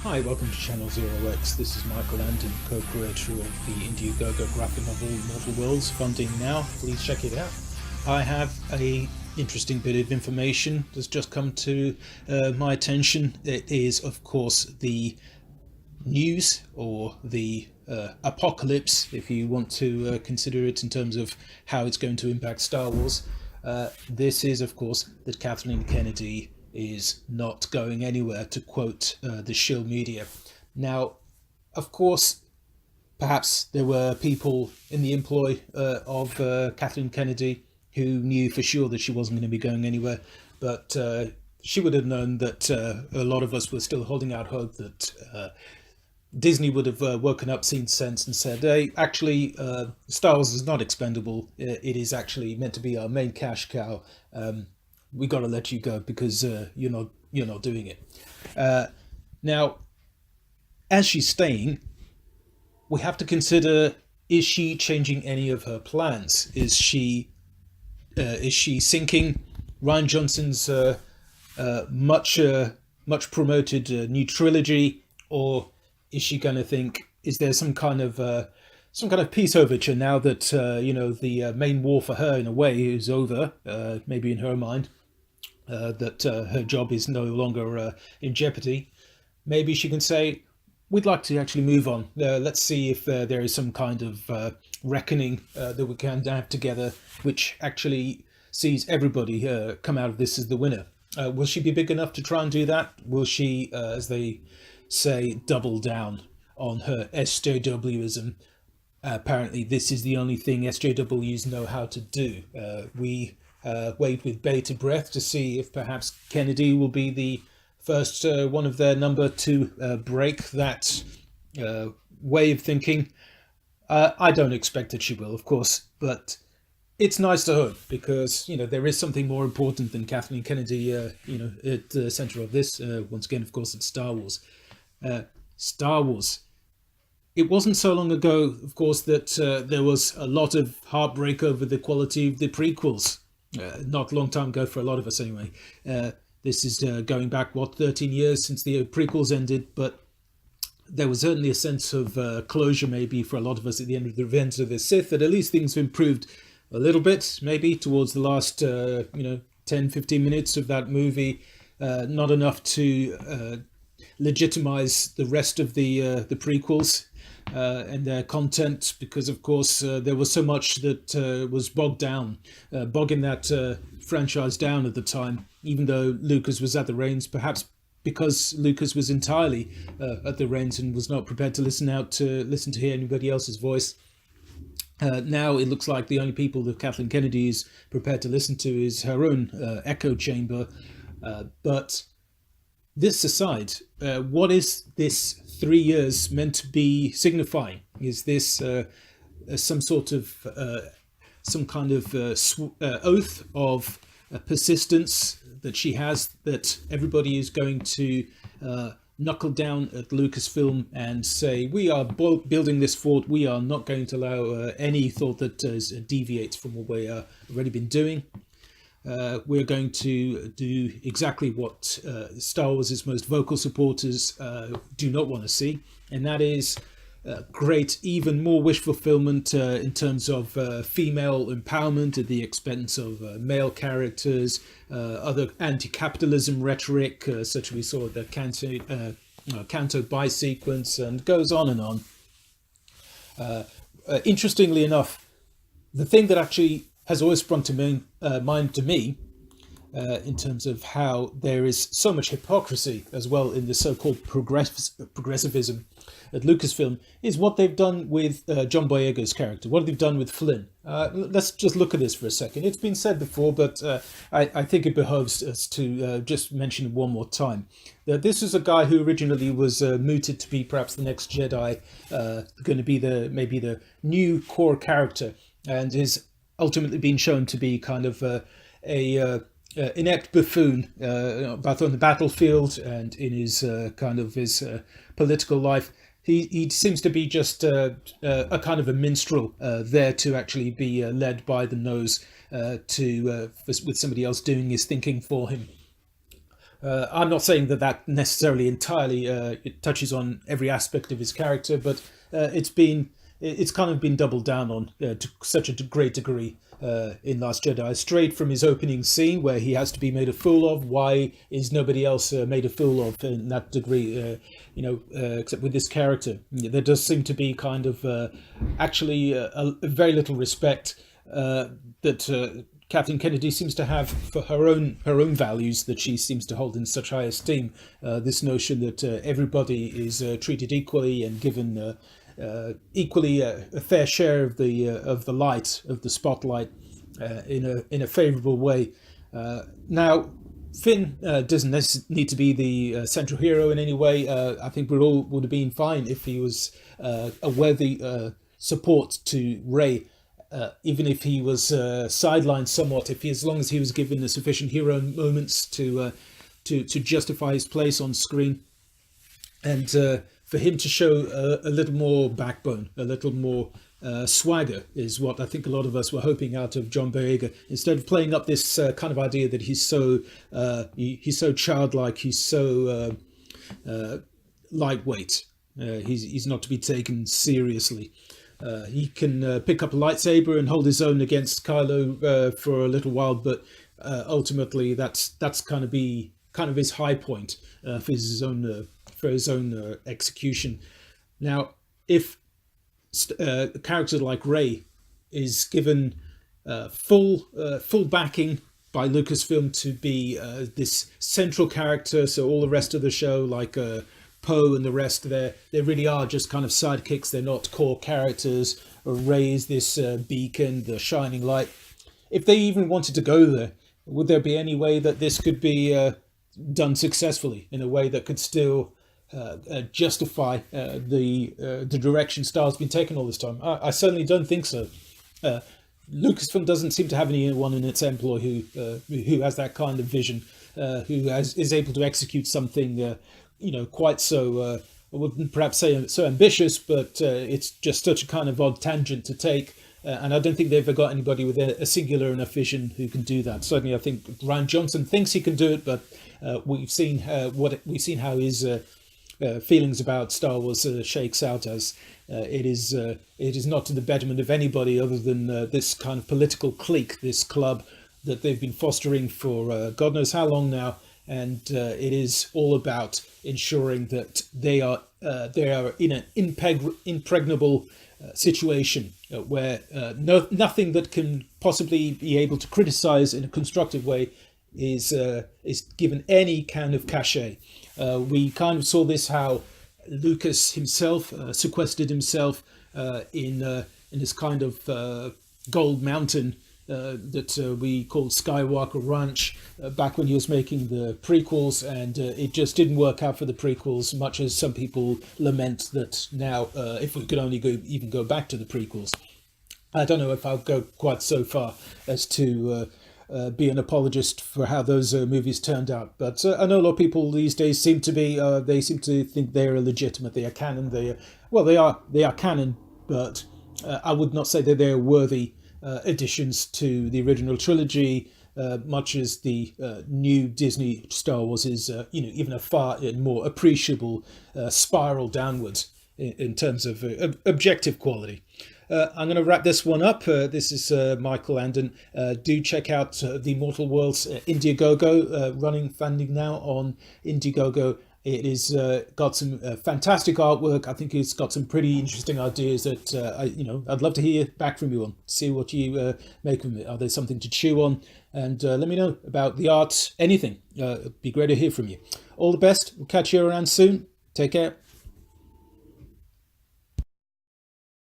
Hi, welcome to Channel Zero X. This is Michael Landon, co-creator of the Indiegogo graphic novel Mortal Worlds. Funding now, please check it out. I have a interesting bit of information that's just come to my attention. It is, of course, the news or the apocalypse, if you want to consider it in terms of how it's going to impact Star Wars. This is, of course, that Kathleen Kennedy is not going anywhere, to quote the shill media. Now, of course, perhaps there were people in the employ of Kathleen Kennedy who knew for sure that she wasn't going to be going anywhere, but she would have known that a lot of us were still holding out hope that Disney would have woken up, seen sense, and said, "Hey, actually, Star Wars is not expendable. It is actually meant to be our main cash cow. We got to let you go because you're not doing it." Now, as she's staying, we have to consider: is she changing any of her plans? Is she sinking Ryan Johnson's much promoted new trilogy, or is she going to think? Is there some kind of peace overture now that the main war for her in a way is over? Maybe in her mind, that her job is no longer in jeopardy. Maybe she can say, "We'd like to actually move on. Let's see if there is some kind of reckoning that we can have together, which actually sees everybody come out of this as the winner." Will she be big enough to try and do that? Will she, as they say, double down on her SJWism? Apparently, this is the only thing SJWs know how to do. We wait with bated breath to see if perhaps Kennedy will be the first one of their number to break that way of thinking. I don't expect that she will, of course, but it's nice to hope, because there is something more important than Kathleen Kennedy at the center of this. Once again, of course, it's Star Wars. Star Wars. It wasn't so long ago, of course, that there was a lot of heartbreak over the quality of the prequels. Not a long time ago for a lot of us, anyway. This is going back, 13 years since the prequels ended, but there was certainly a sense of closure, maybe, for a lot of us at the end of the Revenge of the Sith, that at least things have improved a little bit, maybe, towards the last 10, 15 minutes of that movie. Not enough to legitimize the rest of the prequels and their content, because of course there was so much that was bogging that franchise down at the time, even though Lucas was at the reins, perhaps because Lucas was entirely at the reins and was not prepared to listen to hear anybody else's voice. Now it looks like the only people that Kathleen Kennedy is prepared to listen to is her own echo chamber. But this aside, what is this 3 years meant to be signifying? Is this some kind of oath of persistence that she has, that everybody is going to knuckle down at Lucasfilm and say, "We are building this fort. We are not going to allow any thought that deviates from what we have already been doing. We're going to do exactly what Star Wars' most vocal supporters do not want to see, and that is great, even more wish fulfillment in terms of female empowerment at the expense of male characters, other anti-capitalism rhetoric, such as we saw at the Canto By sequence, and goes on and on. Interestingly enough, the thing that actually has always sprung to mind to me, in terms of how there is so much hypocrisy as well in the so-called progressivism at Lucasfilm, is what they've done with John Boyega's character, what they've done with Flynn. Let's just look at this for a second. It's been said before, but I think it behoves us to just mention it one more time. This is a guy who originally was mooted to be perhaps the next Jedi, going to be maybe the new core character, and is ultimately been shown to be kind of a inept buffoon, both on the battlefield and in his his political life. He seems to be just a kind of a minstrel there to actually be led by the nose with somebody else doing his thinking for him. I'm not saying that that necessarily entirely it touches on every aspect of his character, but it's kind of been doubled down on to such a great degree in Last Jedi. Straight from his opening scene where he has to be made a fool of. Why is nobody else made a fool of in that degree? Except with this character, there does seem to be kind of actually a very little respect that Kathleen Kennedy seems to have for her own values that she seems to hold in such high esteem. This notion that everybody is treated equally and given equally a fair share of the light of the spotlight in a favourable way. Now, Finn doesn't need to be the central hero in any way. I think we all would have been fine if he was a worthy support to Rey. Even if he was sidelined somewhat, as long as he was given the sufficient hero moments to justify his place on screen, and for him to show a little more backbone, a little more swagger, is what I think a lot of us were hoping out of John Boyega. Instead of playing up this kind of idea that he's so childlike, he's so lightweight, he's not to be taken seriously. He can pick up a lightsaber and hold his own against Kylo for a little while, but ultimately that's kind of his high point for his own execution. Now, if a character like Rey is given full backing by Lucasfilm to be this central character, so all the rest of the show, like Poe and the rest, they really are just kind of sidekicks. They're not core characters. Rey is this beacon, the shining light. If they even wanted to go there, would there be any way that this could be done successfully in a way that could still justify the direction Star's been taken all this time? I certainly don't think so. Lucasfilm doesn't seem to have anyone in its employ who has that kind of vision, who is able to execute something quite so, I wouldn't perhaps say so ambitious, but it's just such a kind of odd tangent to take. And I don't think they've ever got anybody with a singular enough vision who can do that. Certainly, I think Ryan Johnson thinks he can do it, but we've seen how his feelings about Star Wars shakes out as it is not to the betterment of anybody other than this kind of political clique, this club that they've been fostering for God knows how long now. And it is all about ensuring that they are in an impregnable situation where nothing that can possibly be able to criticize in a constructive way is given any kind of cachet. We kind of saw this, how Lucas himself sequestered himself in this kind of gold mountain that we called Skywalker Ranch back when he was making the prequels, and it just didn't work out for the prequels, much as some people lament that now if we could only even go back to the prequels. I don't know if I'll go quite so far as to be an apologist for how those movies turned out, but I know a lot of people these days seem to think they're legitimate, they are canon, they are canon, but I would not say that they're worthy additions to the original trilogy, much as the new Disney Star Wars is, even a far more appreciable spiral downwards in terms of objective quality. I'm going to wrap this one up. This is Michael Landon. Do check out the Mortal Worlds Indiegogo, funding now on Indiegogo. It is got some fantastic artwork. I think it's got some pretty interesting ideas that I'd love to hear back from you on. See what you make of it. Are there something to chew on? And let me know about the art. Anything. It'd be great to hear from you. All the best. We'll catch you around soon. Take care.